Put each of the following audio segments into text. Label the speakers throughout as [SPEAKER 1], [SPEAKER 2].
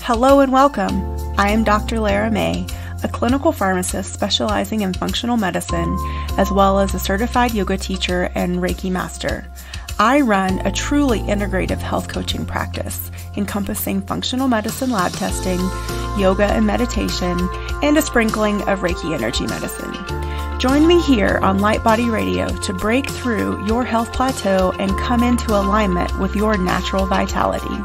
[SPEAKER 1] Hello and welcome. I am Dr. Lara May, a clinical pharmacist specializing in functional medicine, as well as a certified yoga teacher and Reiki master. I run a truly integrative health coaching practice encompassing functional medicine lab testing, yoga and meditation, and a sprinkling of Reiki energy medicine. Join me here on Light Body Radio to break through your health plateau and come into alignment with your natural vitality.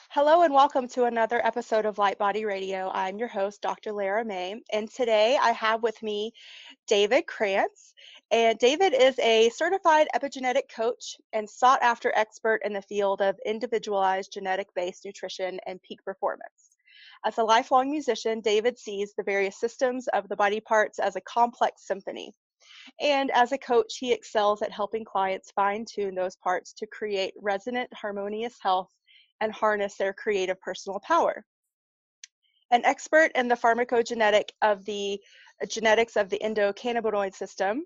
[SPEAKER 1] Hello and welcome to another episode of Light Body Radio. I'm your host, Dr. Lara May, and today I have with me David Krantz. And David is a certified epigenetic coach and sought after expert in the field of individualized genetic-based nutrition and peak performance. As a lifelong musician, David sees the various systems of the body parts as a complex symphony. And as a coach, he excels at helping clients fine-tune those parts to create resonant, harmonious health and harness their creative personal power. An expert in the pharmacogenetic of the genetics of the endocannabinoid system,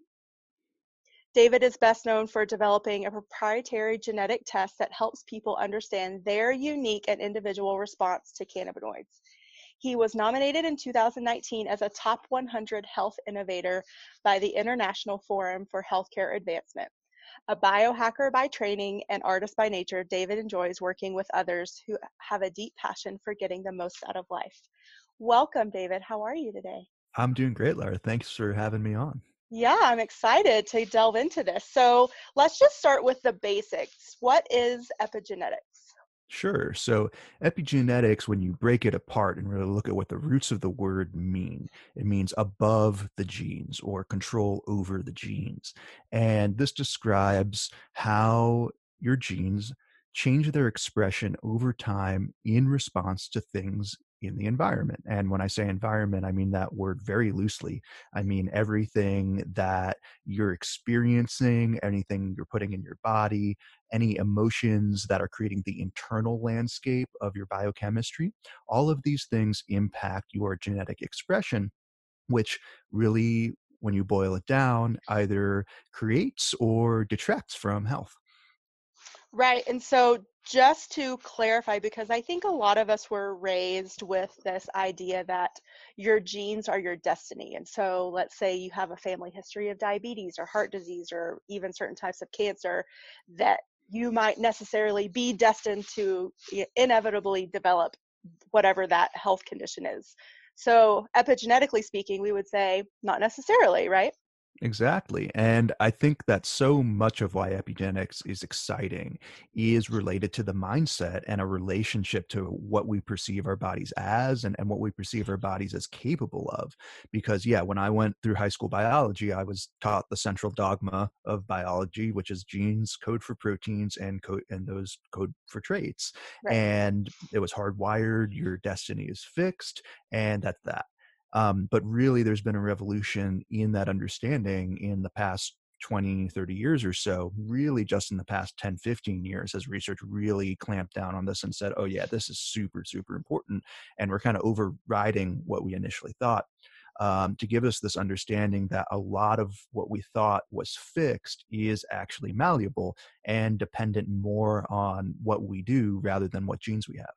[SPEAKER 1] David is best known for developing a proprietary genetic test that helps people understand their unique and individual response to cannabinoids. He was nominated in 2019 as a top 100 health innovator by the International Forum for Healthcare Advancement. A biohacker by training and artist by nature, David enjoys working with others who have a deep passion for getting the most out of life. Welcome, David. How are you today?
[SPEAKER 2] I'm doing great, Lara. Thanks for having me on.
[SPEAKER 1] Yeah, I'm excited to delve into this. So let's just start with the basics. What is epigenetics?
[SPEAKER 2] Sure. So epigenetics, when you break it apart and really look at what the roots of the word mean, it means above the genes or control over the genes. And this describes how your genes change their expression over time in response to things in the environment. And when I say environment, I mean that word very loosely. I mean everything that you're experiencing, anything you're putting in your body, any emotions that are creating the internal landscape of your biochemistry. All of these things impact your genetic expression, which really, when you boil it down, either creates or detracts from health.
[SPEAKER 1] Right. And so just to clarify, because I think a lot of us were raised with this idea that your genes are your destiny. And so let's say you have a family history of diabetes or heart disease or even certain types of cancer, that you might necessarily be destined to inevitably develop whatever that health condition is. So epigenetically speaking, we would say not necessarily, right?
[SPEAKER 2] Exactly. And I think that so much of why epigenetics is exciting is related to the mindset and a relationship to what we perceive our bodies as and what we perceive our bodies as capable of. Because, yeah, when I went through high school biology, I was taught the central dogma of biology, which is genes code for proteins and those code for traits.
[SPEAKER 1] Right.
[SPEAKER 2] And it was hardwired, your destiny is fixed, and that's that. But really, there's been a revolution in that understanding in the past 20, 30 years or so, really just in the past 10, 15 years, as research really clamped down on this and said, oh yeah, this is super, super important. And we're kind of overriding what we initially thought, to give us this understanding that a lot of what we thought was fixed is actually malleable and dependent more on what we do rather than what genes we have.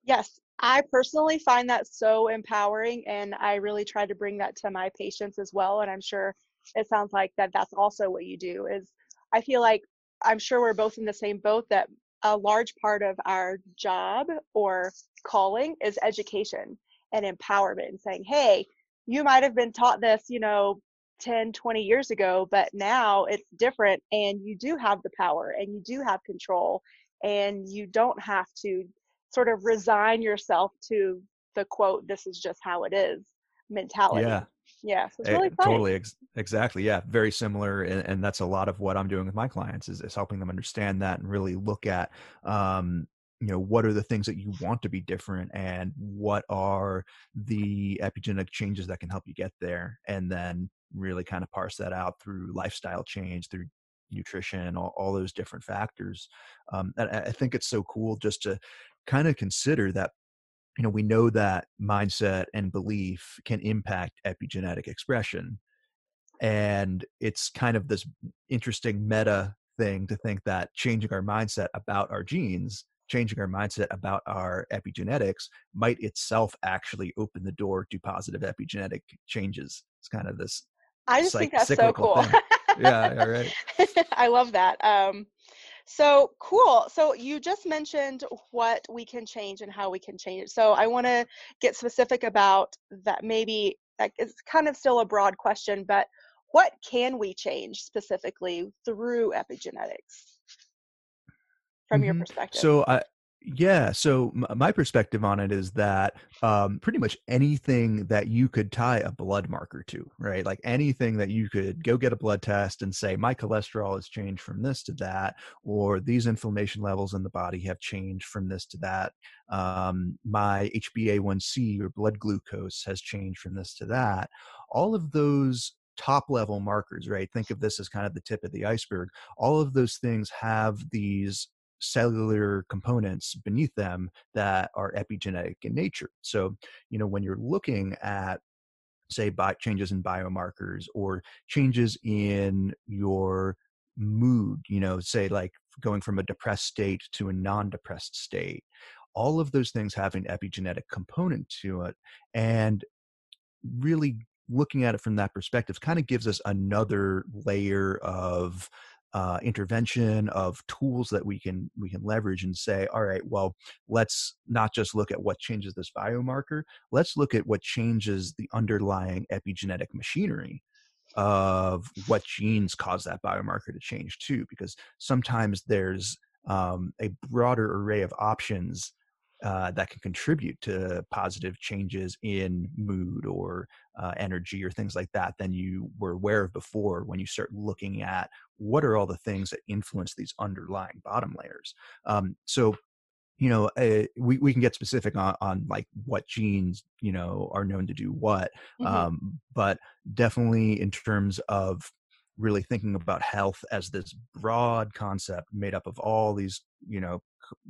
[SPEAKER 1] Yes, I personally find that so empowering, and I really try to bring that to my patients as well. And I'm sure it sounds like that's also what you do. Is I feel like I'm sure we're both in the same boat that a large part of our job or calling is education and empowerment and saying, hey, you might have been taught this, 10, 20 years ago, but now it's different and you do have the power and you do have control and you don't have to sort of resign yourself to the quote, this is just how it is mentality.
[SPEAKER 2] Yeah.
[SPEAKER 1] Yeah, so it's really exciting.
[SPEAKER 2] Totally, exactly. Yeah, very similar, and that's a lot of what I'm doing with my clients is helping them understand that and really look at, what are the things that you want to be different, and what are the epigenetic changes that can help you get there, and then really kind of parse that out through lifestyle change, through nutrition, all those different factors. And I think it's so cool just to kind of consider that, we know that mindset and belief can impact epigenetic expression. And it's kind of this interesting meta thing to think that changing our mindset about our genes, changing our mindset about our epigenetics might itself actually open the door to positive epigenetic changes. It's kind of this
[SPEAKER 1] I just think that's so
[SPEAKER 2] cyclical
[SPEAKER 1] cool.
[SPEAKER 2] thing. Yeah, all right.
[SPEAKER 1] I love that. So cool. So you just mentioned what we can change and how we can change it. So I want to get specific about that. Maybe like it's kind of still a broad question, but what can we change specifically through epigenetics from your
[SPEAKER 2] Mhm.
[SPEAKER 1] perspective?
[SPEAKER 2] So yeah, so my perspective on it is that pretty much anything that you could tie a blood marker to, right? Like anything that you could go get a blood test and say, my cholesterol has changed from this to that, or these inflammation levels in the body have changed from this to that. My HbA1c or blood glucose has changed from this to that. All of those top level markers, right? Think of this as kind of the tip of the iceberg. All of those things have these cellular components beneath them that are epigenetic in nature. So, when you're looking at, say, changes in biomarkers or changes in your mood, say like going from a depressed state to a non-depressed state, all of those things have an epigenetic component to it. And really looking at it from that perspective kind of gives us another layer of intervention, of tools that we can leverage and say, all right, well, let's not just look at what changes this biomarker, let's look at what changes the underlying epigenetic machinery of what genes cause that biomarker to change too, because sometimes there's a broader array of options that can contribute to positive changes in mood or energy or things like that than you were aware of before when you start looking at what are all the things that influence these underlying bottom layers. So we can get specific on like what genes are known to do what,
[SPEAKER 1] Hmm.
[SPEAKER 2] but definitely in terms of really thinking about health as this broad concept made up of all these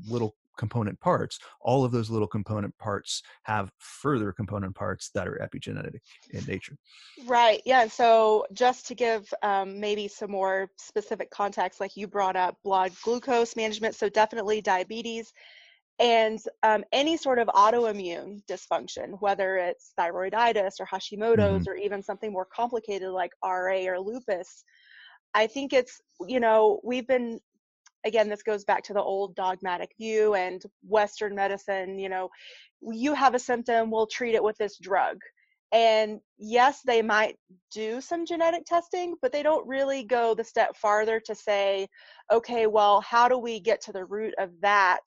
[SPEAKER 2] little component parts. All of those little component parts have further component parts that are epigenetic in nature.
[SPEAKER 1] Right. Yeah. So just to give maybe some more specific context, like you brought up blood glucose management. So definitely diabetes and any sort of autoimmune dysfunction, whether it's thyroiditis or
[SPEAKER 2] Hmm.
[SPEAKER 1] Hashimoto's or even something more complicated like RA or lupus. I think it's, we've been, again, this goes back to the old dogmatic view and Western medicine, you have a symptom, we'll treat it with this drug. And yes, they might do some genetic testing, but they don't really go the step farther to say, okay, well, how do we get to the root of that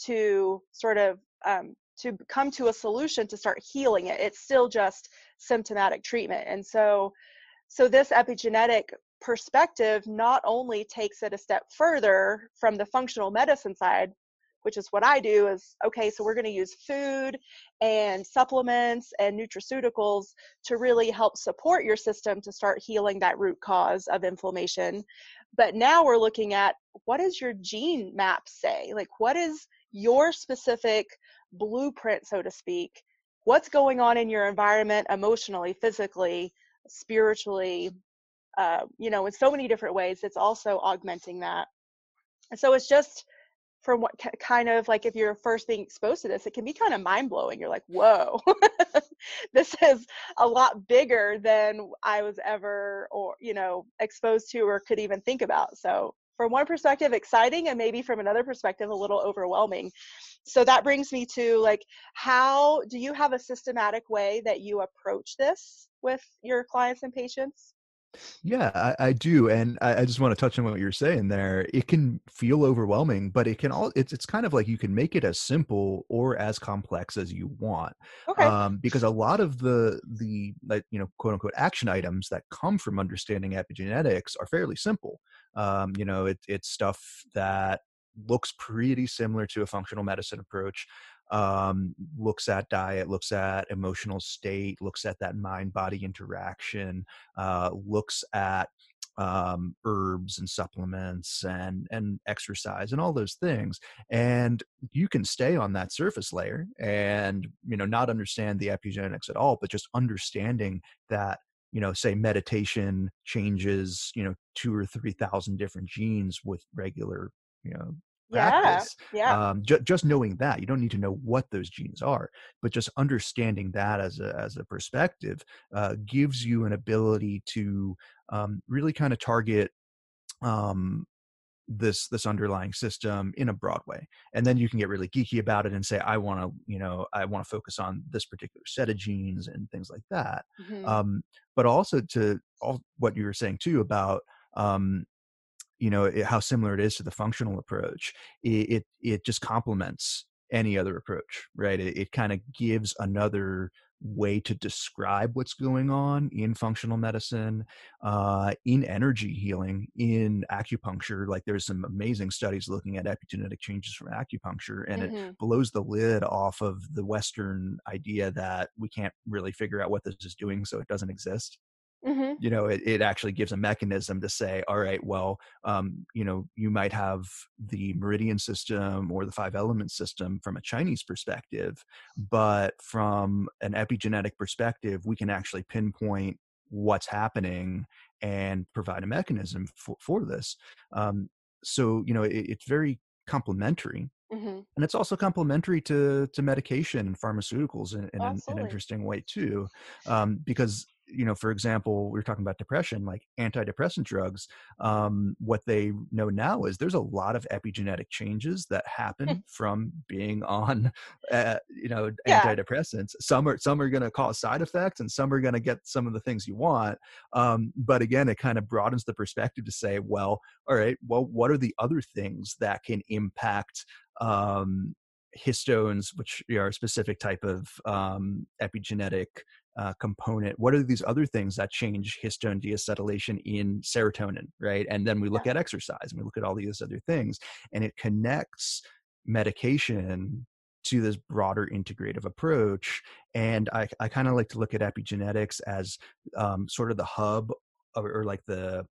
[SPEAKER 1] to sort of to come to a solution to start healing it? It's still just symptomatic treatment. And so this epigenetic perspective not only takes it a step further from the functional medicine side, which is what I do, is okay, so we're going to use food and supplements and nutraceuticals to really help support your system to start healing that root cause of inflammation. But now we're looking at, what does your gene map say? Like, what is your specific blueprint, so to speak? What's going on in your environment emotionally, physically, spiritually, in so many different ways. It's also augmenting that. And so it's just from what kind of like, if you're first being exposed to this, it can be kind of mind blowing. You're like, whoa, this is a lot bigger than I was ever, or, exposed to or could even think about. So from one perspective, exciting, and maybe from another perspective, a little overwhelming. So that brings me to like, how do you have a systematic way that you approach this with your clients and patients?
[SPEAKER 2] Yeah, I do, and I just want to touch on what you're saying there. It can feel overwhelming, but it can it's kind of like you can make it as simple or as complex as you want,
[SPEAKER 1] Okay.
[SPEAKER 2] because a lot of the like quote unquote action items that come from understanding epigenetics are fairly simple. It's stuff that looks pretty similar to a functional medicine approach. Looks at diet, looks at emotional state, looks at that mind body interaction, looks at herbs and supplements and exercise and all those things. And you can stay on that surface layer and, not understand the epigenetics at all, but just understanding that, say meditation changes, 2 or 3 thousand different genes with regular, you know,
[SPEAKER 1] Yeah.
[SPEAKER 2] practice.
[SPEAKER 1] Yeah.
[SPEAKER 2] Just knowing that, you don't need to know what those genes are, but just understanding that as a perspective gives you an ability to really kind of target um, this underlying system in a broad way. And then you can get really geeky about it and say, I want to focus on this particular set of genes and things like that.
[SPEAKER 1] Hmm.
[SPEAKER 2] But also to all what you were saying too about um, how similar it is to the functional approach. It just complements any other approach, right? It kind of gives another way to describe what's going on in functional medicine, in energy healing, in acupuncture. Like there's some amazing studies looking at epigenetic changes from acupuncture, and it
[SPEAKER 1] Hmm.
[SPEAKER 2] blows the lid off of the Western idea that we can't really figure out what this is doing, so it doesn't exist.
[SPEAKER 1] Hmm.
[SPEAKER 2] It actually gives a mechanism to say, all right, well, you might have the meridian system or the 5 element system from a Chinese perspective, but from an epigenetic perspective, we can actually pinpoint what's happening and provide a mechanism for this. So, it's very complementary,
[SPEAKER 1] Hmm.
[SPEAKER 2] and it's also complementary to medication and pharmaceuticals in an
[SPEAKER 1] Absolutely.
[SPEAKER 2] interesting way too, because for example, we were talking about depression, like antidepressant drugs. What they know now is there's a lot of epigenetic changes that happen from being on,
[SPEAKER 1] Yeah.
[SPEAKER 2] antidepressants. Some are going to cause side effects, and some are going to get some of the things you want. But again, it kind of broadens the perspective to say, well, all right, well, what are the other things that can impact histones, which are a specific type of epigenetic component? What are these other things that change histone deacetylation in serotonin, right? And then we look
[SPEAKER 1] Yeah.
[SPEAKER 2] at exercise and we look at all these other things, and it connects medication to this broader integrative approach. And I kind of like to look at epigenetics as sort of the hub, or like the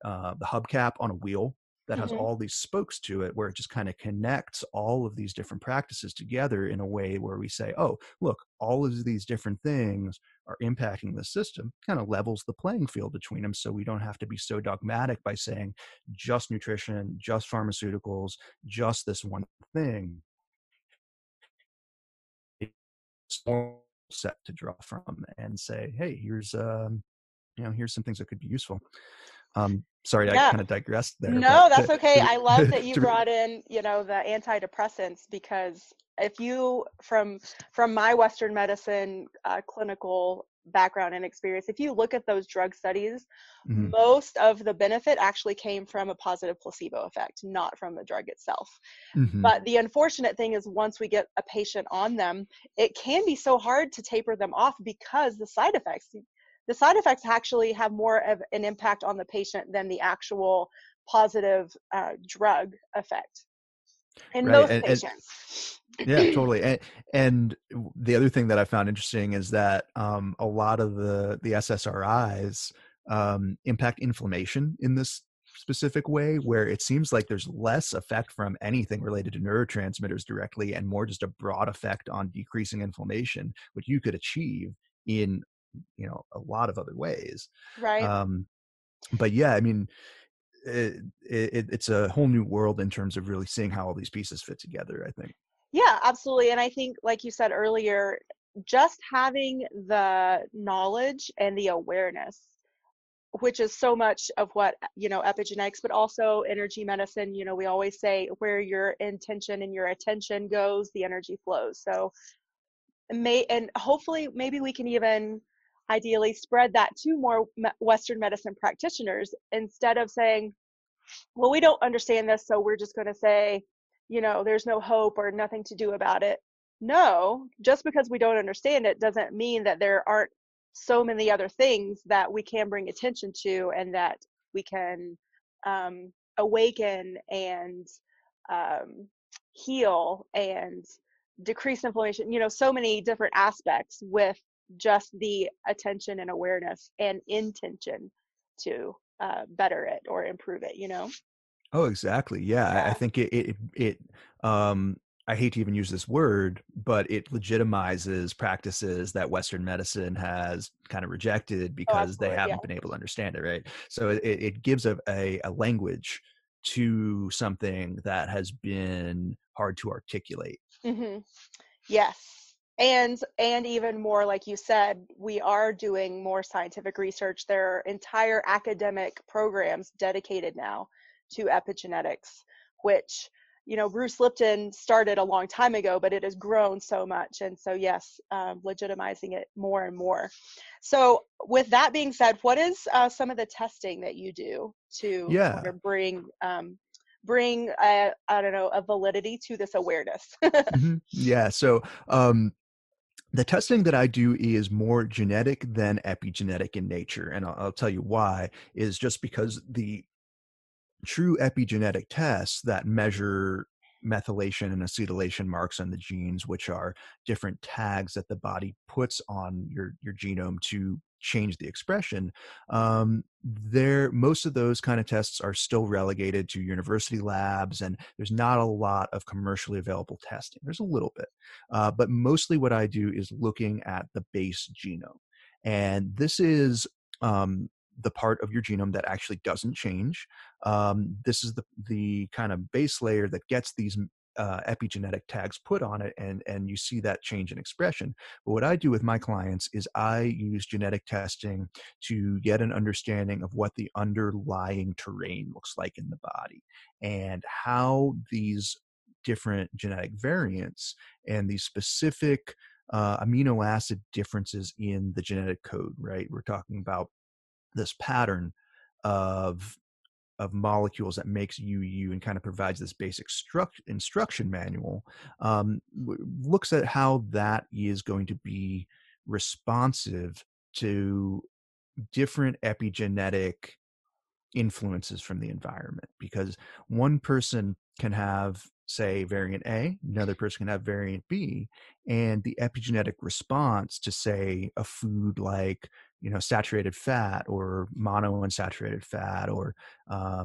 [SPEAKER 2] hubcap on a wheel that has
[SPEAKER 1] Hmm.
[SPEAKER 2] all these spokes to it, where it just kind of connects all of these different practices together in a way where we say, oh, look, all of these different things are impacting the system, kind of levels the playing field between them. So we don't have to be so dogmatic by saying just nutrition, just pharmaceuticals, just this one thing. It's more set to draw from and say, hey, here's some things that could be useful. Sorry, I
[SPEAKER 1] Yeah.
[SPEAKER 2] kind of digressed there, but
[SPEAKER 1] No, that's okay. I love that you
[SPEAKER 2] to
[SPEAKER 1] brought in, the antidepressants, because if you from my Western medicine clinical background and experience, if you look at those drug studies,
[SPEAKER 2] mhm,
[SPEAKER 1] most of the benefit actually came from a positive placebo effect, not from the drug itself.
[SPEAKER 2] mhm,
[SPEAKER 1] But the unfortunate thing is once we get a patient on them, it can be so hard to taper them off because the side effects actually have more of an impact on the patient than the actual positive drug effect in
[SPEAKER 2] right,
[SPEAKER 1] most
[SPEAKER 2] and
[SPEAKER 1] patients.
[SPEAKER 2] yeah, totally. And the other thing that I found interesting is that a lot of the SSRIs impact inflammation in this specific way, where it seems like there's less effect from anything related to neurotransmitters directly, and more just a broad effect on decreasing inflammation, which you could achieve in a lot of other ways.
[SPEAKER 1] Right.
[SPEAKER 2] Um, but yeah, I mean, it's a whole new world in terms of really seeing how all these pieces fit together, I think.
[SPEAKER 1] Yeah, absolutely. And I think, like you said earlier, just having the knowledge and the awareness, which is so much of what epigenetics, but also energy medicine, we always say where your intention and your attention goes, the energy flows. So and hopefully maybe we can even ideally spread that to more Western medicine practitioners, instead of saying, well, we don't understand this, so we're just going to say, there's no hope or nothing to do about it. No, just because we don't understand it doesn't mean that there aren't so many other things that we can bring attention to, and that we can awaken and um, heal and decrease inflammation, so many different aspects with just the attention and awareness and intention to. better it or improve it, you know?
[SPEAKER 2] Oh, exactly. Yeah, I
[SPEAKER 1] Yeah.
[SPEAKER 2] think um, I hate to even use this word, but it legitimizes practices that Western medicine has kind of rejected
[SPEAKER 1] Oh,
[SPEAKER 2] because they
[SPEAKER 1] absolutely. Yeah.
[SPEAKER 2] haven't been able to understand it, right? So it gives a language to something that has been hard to articulate.
[SPEAKER 1] Hmm. Yes. And even more, like you said, we are doing more scientific research. There are entire academic programs dedicated now to epigenetics, which, you know, Bruce Lipton started a long time ago, but it has grown so much. And so, yes, legitimizing it more and more. So, with that being said, what is some of the testing that you do to sort
[SPEAKER 2] Yeah.
[SPEAKER 1] of bring I don't know, a validity to this awareness?
[SPEAKER 2] Yeah. So the testing that I do is more genetic than epigenetic in nature. And I'll tell you why, is just because the true epigenetic tests that measure methylation and acetylation marks on the genes, which are different tags that the body puts on your genome to change the expression. There, most of those kind of tests are still relegated to university labs, and there's not a lot of commercially available testing. There's a little bit, but mostly what I do is looking at the base genome, and this is the part of your genome that actually doesn't change. This is the kind of base layer that gets these epigenetic tags put on it, and you see that change in expression. But what I do with my clients is I use genetic testing to get an understanding of what the underlying terrain looks like in the body and how these different genetic variants and these specific amino acid differences in the genetic code, right? We're talking about this pattern of molecules that makes you you and kind of provides this basic instruction manual. Looks at how that is going to be responsive to different epigenetic influences from the environment, because one person can have, say, variant A, another person can have variant B, and the epigenetic response to, say, a food like, you know, saturated fat or monounsaturated fat or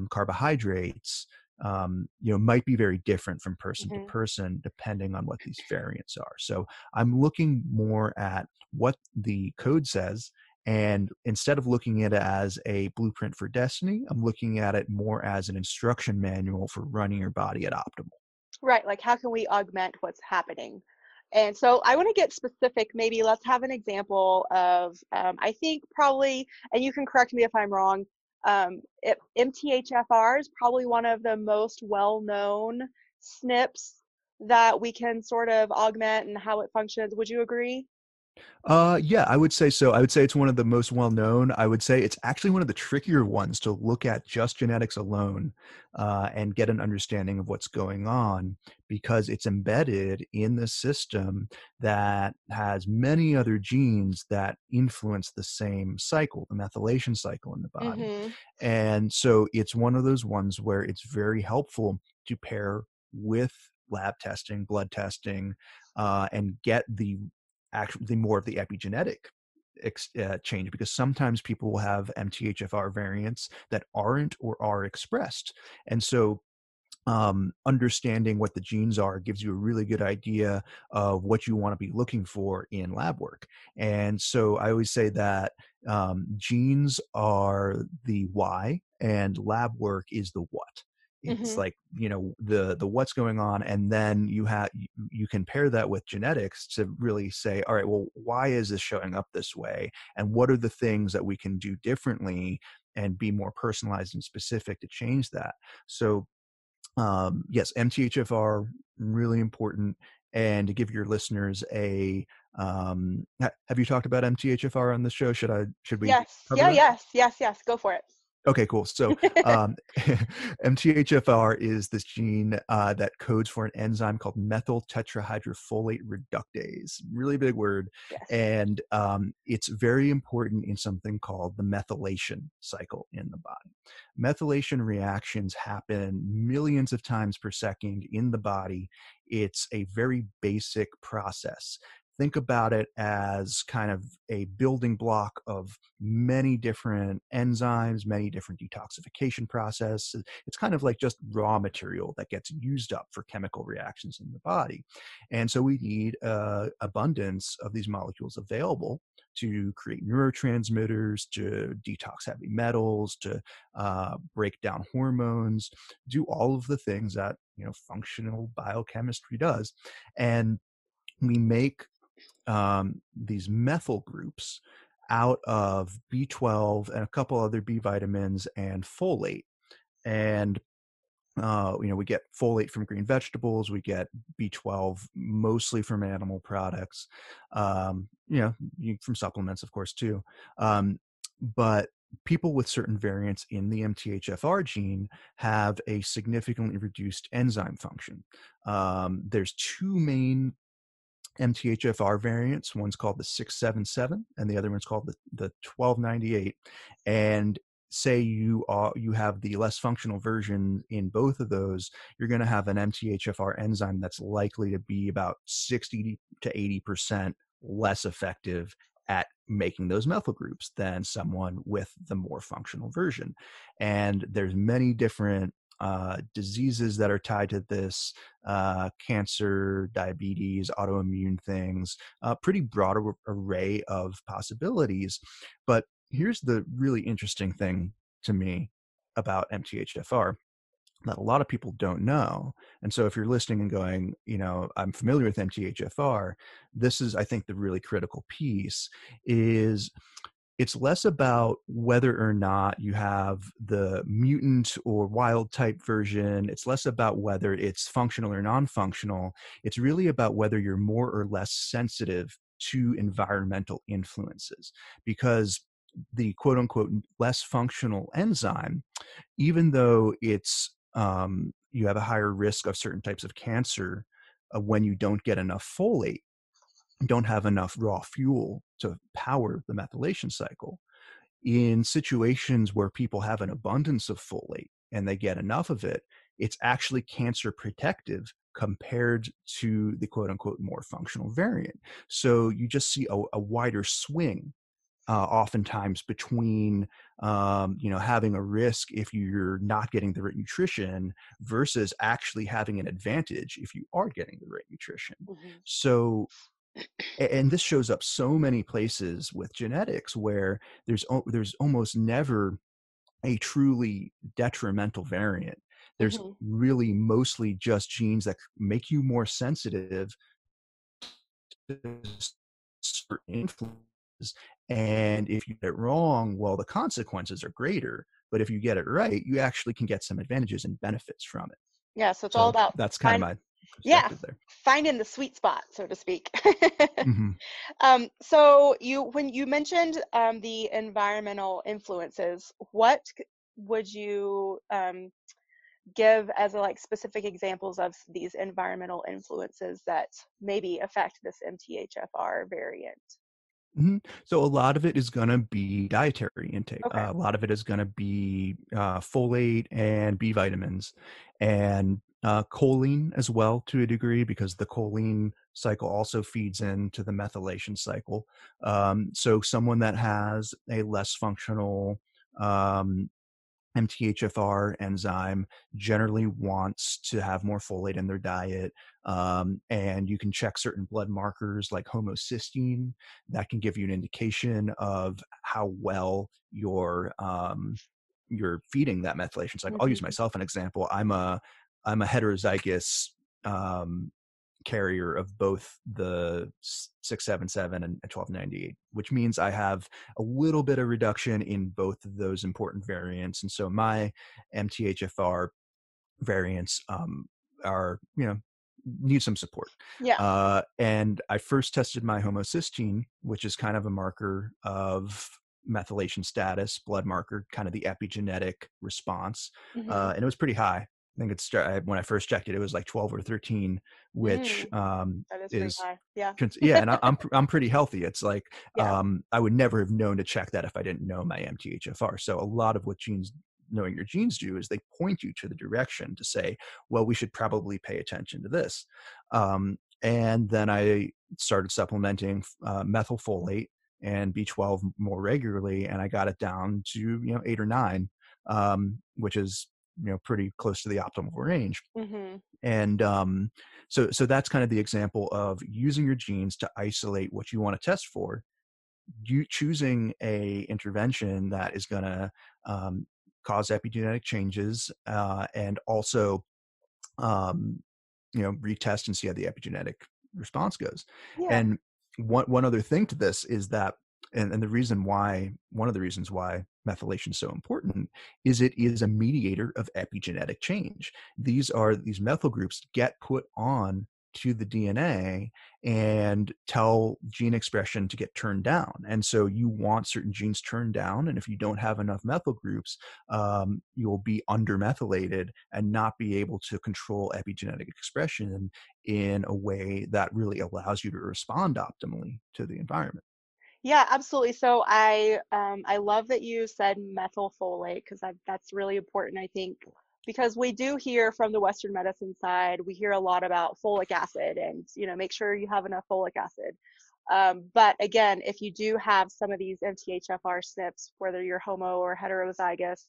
[SPEAKER 2] carbohydrates, you know, might be very different from person to
[SPEAKER 1] Hmm.
[SPEAKER 2] person depending on what these variants are. So I'm looking more at what the code says, and instead of looking at it as a blueprint for destiny, I'm looking at it more as an instruction manual for running your body at optimal.
[SPEAKER 1] Right, like how can we augment what's happening? And so I want to get specific. Maybe let's have an example of, I think probably, and you can correct me if I'm wrong, MTHFR is probably one of the most well-known SNPs that we can sort of augment and how it functions. Would you agree?
[SPEAKER 2] Yeah, I would say so. I would say it's one of the most well known. I would say it's actually one of the trickier ones to look at just genetics alone and get an understanding of what's going on, because it's embedded in the system that has many other genes that influence the same cycle, the methylation cycle in the body.
[SPEAKER 1] Mm-hmm.
[SPEAKER 2] And so it's one of those ones where it's very helpful to pair with lab testing, blood testing, and get actually more of the epigenetic change, because sometimes people will have MTHFR variants that aren't or are expressed. And so understanding what the genes are gives you a really good idea of what you want to be looking for in lab work. And so I always say that genes are the why and lab work is the what. It's
[SPEAKER 1] Mm-hmm.
[SPEAKER 2] like, you know, the what's going on, and then you can pair that with genetics to really say, all right, well, why is this showing up this way, and what are the things that we can do differently and be more personalized and specific to change that. So yes, MTHFR, really important. And to give your listeners have you talked about MTHFR on the show? Should we
[SPEAKER 1] Yes.
[SPEAKER 2] cover
[SPEAKER 1] Yeah,
[SPEAKER 2] that?
[SPEAKER 1] yes, yes, yes. Go for it.
[SPEAKER 2] Okay, cool. So MTHFR is this gene that codes for an enzyme called methyl tetrahydrofolate reductase. Really big word.
[SPEAKER 1] Yes.
[SPEAKER 2] And it's very important in something called the methylation cycle in the body. Methylation reactions happen millions of times per second in the body. It's a very basic process think about it as kind of a building block of many different enzymes, many different detoxification processes. It's kind of like just raw material that gets used up for chemical reactions in the body. And so we need abundance of these molecules available to create neurotransmitters, to detox heavy metals, to break down hormones, do all of the things that functional biochemistry does. And we make these methyl groups out of B12 and a couple other B vitamins and folate. And we get folate from green vegetables. We get B12 mostly from animal products. From supplements, of course, too. But people with certain variants in the MTHFR gene have a significantly reduced enzyme function. There's two main MTHFR variants. One's called the 677 and the other one's called the 1298. And say you have the less functional version in both of those, you're going to have an MTHFR enzyme that's likely to be about 60 to 80% less effective at making those methyl groups than someone with the more functional version. And there's many different diseases that are tied to this, cancer, diabetes, autoimmune things, pretty broad array of possibilities. But here's the really interesting thing to me about MTHFR that a lot of people don't know. And so if you're listening and going, I'm familiar with MTHFR, this is, I think, the really critical piece is it's less about whether or not you have the mutant or wild type version. It's less about whether it's functional or non-functional. It's really about whether you're more or less sensitive to environmental influences, because the quote unquote less functional enzyme, even though it's you have a higher risk of certain types of cancer when you don't get enough folate, don't have enough raw fuel to power the methylation cycle. In situations where people have an abundance of folate and they get enough of it, it's actually cancer protective compared to the quote unquote more functional variant. So you just see a wider swing oftentimes between having a risk if you're not getting the right nutrition versus actually having an advantage if you are getting the right nutrition.
[SPEAKER 1] Hmm.
[SPEAKER 2] So, and this shows up so many places with genetics where there's almost never a truly detrimental variant. There's
[SPEAKER 1] Hmm.
[SPEAKER 2] really mostly just genes that make you more sensitive to certain influences. And if you get it wrong, well, the consequences are greater. But if you get it right, you actually can get some advantages and benefits from it.
[SPEAKER 1] Yeah, so it's all
[SPEAKER 2] So
[SPEAKER 1] about
[SPEAKER 2] that's kind of
[SPEAKER 1] find
[SPEAKER 2] my
[SPEAKER 1] yeah,
[SPEAKER 2] perspective there.
[SPEAKER 1] finding the sweet spot, so to speak.
[SPEAKER 2] Hmm.
[SPEAKER 1] So when you mentioned the environmental influences, what would you give as like specific examples of these environmental influences that maybe affect this MTHFR variant?
[SPEAKER 2] So a lot of it is going to be dietary intake.
[SPEAKER 1] Okay.
[SPEAKER 2] A lot of it is going to be folate and B vitamins, and choline as well to a degree, because the choline cycle also feeds into the methylation cycle. So someone that has a less functional MTHFR enzyme generally wants to have more folate in their diet. And you can check certain blood markers like homocysteine that can give you an indication of how well you're feeding that methylation cycle. I'll use
[SPEAKER 1] Hmm.
[SPEAKER 2] myself an example. I'm a heterozygous carrier of both the 677 and 1298, which means I have a little bit of reduction in both of those important variants. And so my MTHFR variants are, need some support.
[SPEAKER 1] Yeah.
[SPEAKER 2] And I first tested my homocysteine, which is kind of a marker of methylation status, blood marker, kind of the epigenetic response.
[SPEAKER 1] Hmm.
[SPEAKER 2] And it was pretty high. I think when I first checked it, it was like 12 or 13, which
[SPEAKER 1] Mm, that is pretty
[SPEAKER 2] is
[SPEAKER 1] high. Yeah.
[SPEAKER 2] yeah, and I'm pretty healthy. It's like
[SPEAKER 1] Yeah.
[SPEAKER 2] I would never have known to check that if I didn't know my MTHFR. So a lot of what knowing your genes do is they point you to the direction to say, well, we should probably pay attention to this. And then I started supplementing methylfolate and B12 more regularly, and I got it down to 8 or 9, which is pretty close to the optimal range.
[SPEAKER 1] Hmm.
[SPEAKER 2] And so that's kind of the example of using your genes to isolate what you want to test for. You choosing a intervention that is going to um, cause epigenetic changes, and also um, retest and see how the epigenetic response goes.
[SPEAKER 1] Yeah.
[SPEAKER 2] And one other thing to this is that, and the reason why, one of the reasons why methylation is so important is it is a mediator of epigenetic change. These methyl groups get put on to the DNA and tell gene expression to get turned down. And so you want certain genes turned down. And if you don't have enough methyl groups, you'll be undermethylated and not be able to control epigenetic expression in a way that really allows you to respond optimally to the environment.
[SPEAKER 1] Yeah, absolutely. So I love that you said methylfolate because that's really important, I think, because we do hear from the Western medicine side, we hear a lot about folic acid and make sure you have enough folic acid. But again, if you do have some of these MTHFR SNPs, whether you're homo or heterozygous,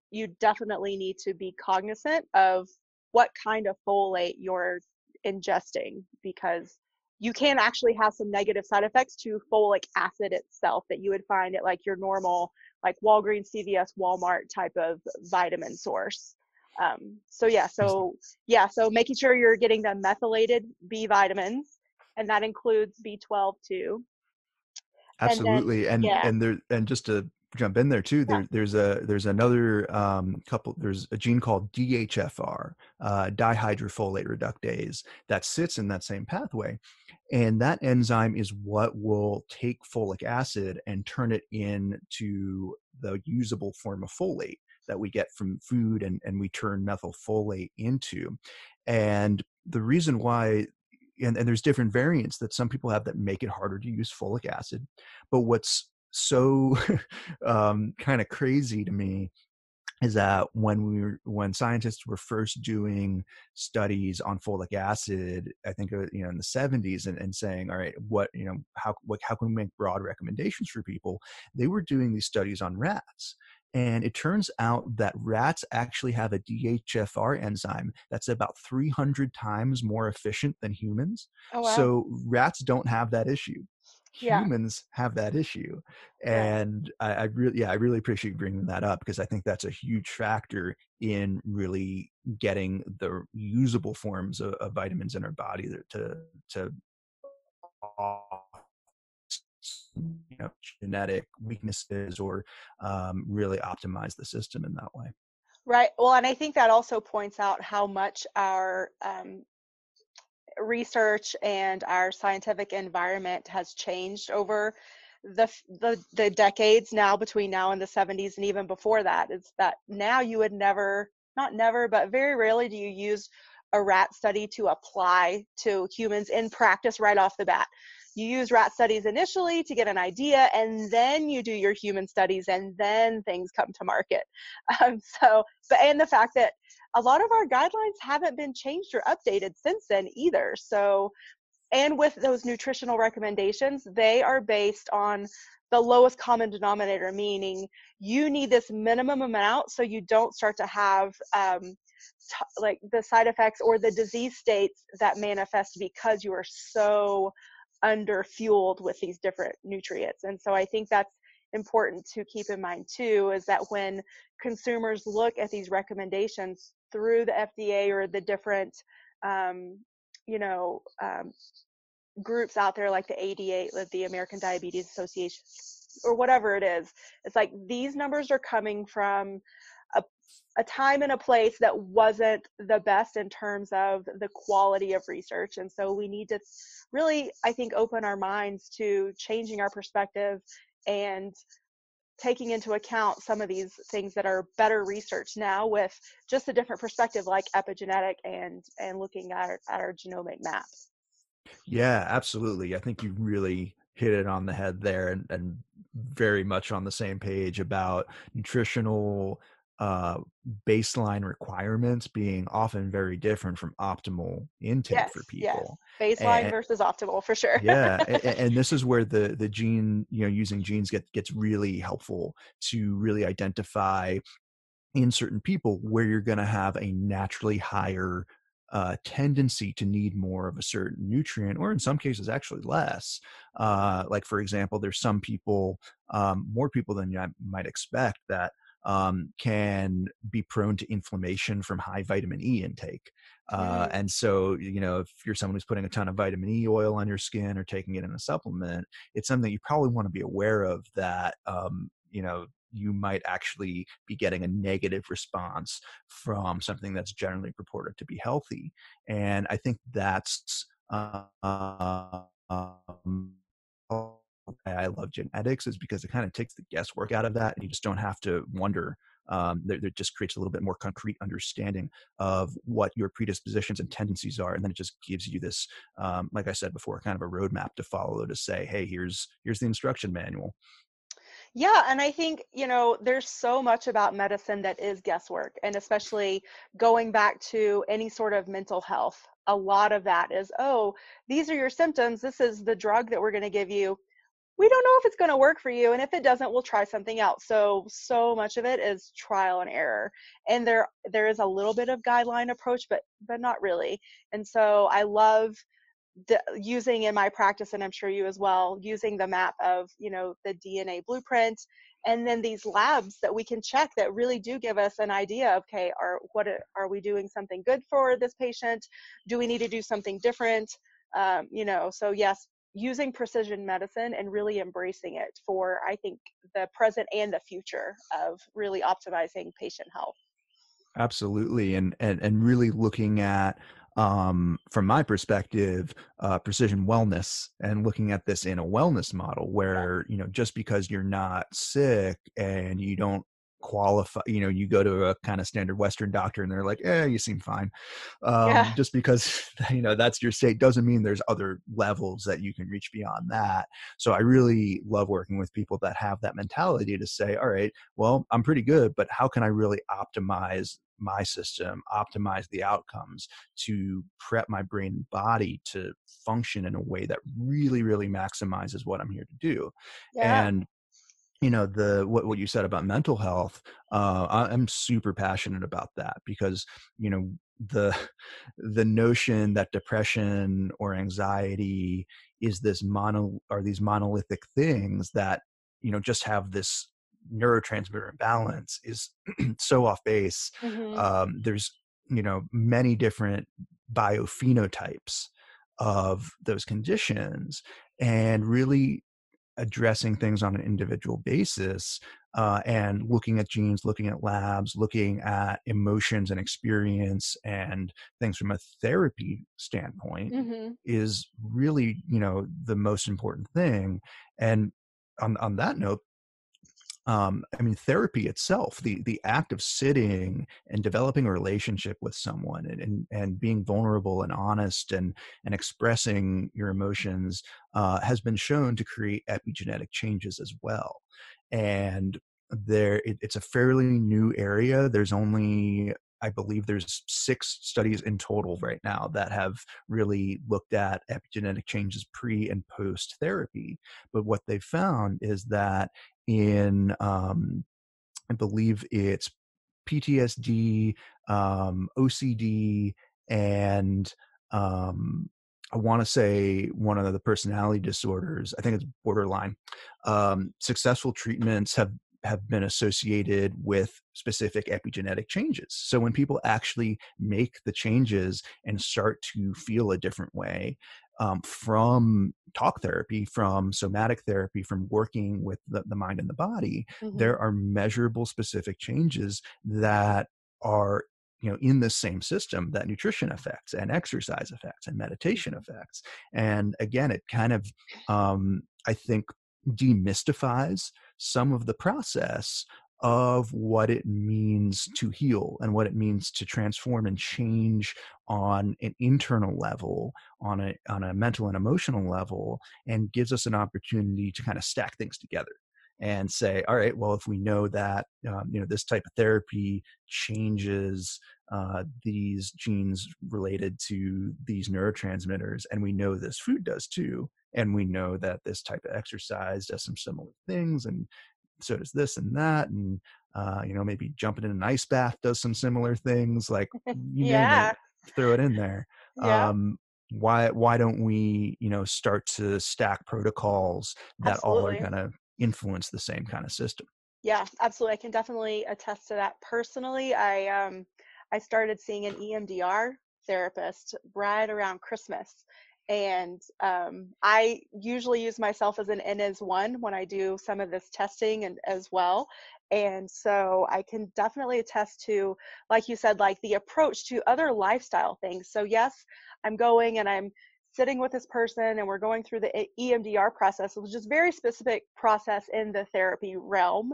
[SPEAKER 1] you definitely need to be cognizant of what kind of folate you're ingesting because you can actually have some negative side effects to folic acid itself that you would find at like your normal, like Walgreens, CVS, Walmart type of vitamin source. So yeah,
[SPEAKER 2] Ex-
[SPEAKER 1] so making sure you're getting the methylated B vitamins, and that includes B12 too. And then
[SPEAKER 2] Absolutely,
[SPEAKER 1] yeah,
[SPEAKER 2] and just to jump in there too,
[SPEAKER 1] yeah.
[SPEAKER 2] there's another couple. There's a gene called DHFR, dihydrofolate reductase, that sits in that same pathway, and that enzyme is what will take folic acid and turn it into the usable form of folate that we get from food, and we turn methylfolate into. And the reason why, and there's different variants that some people have that make it harder to use folic acid. But what's so kind of crazy to me is that when scientists were first doing studies on folic acid, I think in the 70s, and saying, all right, how can we make broad recommendations for people? They were doing these studies on rats. And it turns out that rats actually have a DHFR enzyme that's about 300 times more efficient than humans.
[SPEAKER 1] Oh wow.
[SPEAKER 2] So rats don't have that issue.
[SPEAKER 1] Yeah,
[SPEAKER 2] Humans have that issue.
[SPEAKER 1] right.
[SPEAKER 2] And I really appreciate you bringing that up, because I think that's a huge factor in really getting the usable forms of vitamins in our body to genetic weaknesses, or really optimize the system in that way.
[SPEAKER 1] Right. Well, and I think that also points out how much our research and our scientific environment has changed over the decades now between now and the 70s and even before that. Is that now you would never, not never, but very rarely do you use a rat study to apply to humans in practice right off the bat. You use rat studies initially to get an idea, and then you do your human studies, and then things come to market. And the fact that a lot of our guidelines haven't been changed or updated since then either. So, and with those nutritional recommendations, they are based on the lowest common denominator, meaning you need this minimum amount so you don't start to have like the side effects or the disease states that manifest because you are so under fueled with these different nutrients. And so I think that's important to keep in mind too, is that when consumers look at these recommendations through the FDA or the different um, you know groups out there like the ADA, like the American Diabetes Association, or whatever it is, it's like these numbers are coming from a, a time and a place that wasn't the best in terms of the quality of research. And so we need to really, I think, open our minds to changing our perspective and taking into account some of these things that are better researched now with just a different perspective like epigenetic and looking at our genomic map.
[SPEAKER 2] Yeah, absolutely. I think you really hit it on the head there, and very much on the same page about nutritional uh, baseline requirements being often very different from optimal intake for
[SPEAKER 1] Yes, yes.
[SPEAKER 2] people.
[SPEAKER 1] Baseline versus optimal for sure.
[SPEAKER 2] Yeah, and this is where the gene, using genes gets really helpful to really identify in certain people where you're going to have a naturally higher tendency to need more of a certain nutrient, or in some cases actually less. Like for example, there's some people, more people than you might expect, that can be prone to inflammation from high vitamin E intake.
[SPEAKER 1] Mm,
[SPEAKER 2] And so, if you're someone who's putting a ton of vitamin E oil on your skin or taking it in a supplement, it's something you probably want to be aware of, that, you might actually be getting a negative response from something that's generally purported to be healthy. And I think that's why I love genetics, is because it kind of takes the guesswork out of that, and you just don't have to wonder. There just creates a little bit more concrete understanding of what your predispositions and tendencies are, and then it just gives you this, like I said before, kind of a roadmap to follow, to say, hey, here's the instruction manual.
[SPEAKER 1] yeah, and I think, there's so much about medicine that is guesswork, and especially going back to any sort of mental health. A lot of that is, oh, these are your symptoms. This is the drug that we're going to give you. We don't know if it's going to work for you, and if it doesn't, we'll try something else. So much of it is trial and error, and there is a little bit of guideline approach, but not really. And so I love using in my practice, and I'm sure you as well, using the map of, the DNA blueprint, and then these labs that we can check that really do give us an idea of, okay, are we doing something good for this patient? Do we need to do something different? So yes, using precision medicine and really embracing it for, I think, the present and the future of really optimizing patient health.
[SPEAKER 2] Absolutely, and really looking at, from my perspective, precision wellness, and looking at this in a wellness model
[SPEAKER 1] Yeah.
[SPEAKER 2] where, just because you're not sick and you don't qualify, you go to a kind of standard Western doctor and they're like, you seem fine.
[SPEAKER 1] Yeah.
[SPEAKER 2] Just because that's your state doesn't mean there's other levels that you can reach beyond that. So I really love working with people that have that mentality to say, all right, well, I'm pretty good, but how can I really optimize my system, optimize the outcomes, to prep my brain and body to function in a way that really, really maximizes what I'm here to do.
[SPEAKER 1] Yeah.
[SPEAKER 2] And the what you said about mental health, I'm super passionate about that, because the the notion that depression or anxiety is these monolithic things that just have this neurotransmitter imbalance is so off base.
[SPEAKER 1] Hmm.
[SPEAKER 2] There's many different biophenotypes of those conditions, and really addressing things on an individual basis, and looking at genes, looking at labs, looking at emotions and experience and things from a therapy standpoint,
[SPEAKER 1] Hmm.
[SPEAKER 2] is really the most important thing. And on that note, I mean, therapy itself, the act of sitting and developing a relationship with someone, and being vulnerable and honest, and expressing your emotions, has been shown to create epigenetic changes as well. And it's a fairly new area. There's only, I believe there's 6 studies in total right now that have really looked at epigenetic changes pre and post therapy. But what they found is that in, I believe it's PTSD, OCD, and, I want to say one of the personality disorders, I think it's borderline. Successful treatments have been associated with specific epigenetic changes. So when people actually make the changes and start to feel a different way, from talk therapy, from somatic therapy, from working with the mind and the body,
[SPEAKER 1] Hmm.
[SPEAKER 2] there are measurable specific changes that are in the same system that nutrition affects, and exercise affects, and meditation
[SPEAKER 1] Hmm.
[SPEAKER 2] affects. And again, it kind of, I think, demystifies some of the process of what it means to heal, and what it means to transform and change on an internal level, on a mental and emotional level, and gives us an opportunity to kind of stack things together. and say, all right, well, if we know that this type of therapy changes these genes related to these neurotransmitters, and we know this food does too, and we know that this type of exercise does some similar things, and so does this and that, and maybe jumping in an ice bath does some similar things, like you name it,
[SPEAKER 1] Yeah,
[SPEAKER 2] throw it in there.
[SPEAKER 1] yeah,
[SPEAKER 2] Why don't we start to stack protocols that all are
[SPEAKER 1] absolutely.
[SPEAKER 2] going to influence the same kind of system?
[SPEAKER 1] Yeah, absolutely. I can definitely attest to that personally. I started seeing an EMDR therapist right around Christmas. And I usually use myself as an N as one when I do some of this testing and as well. And so I can definitely attest to, like you said, like the approach to other lifestyle things. So yes, I'm going and I'm sitting with this person and we're going through the EMDR process, which is very specific process in the therapy realm.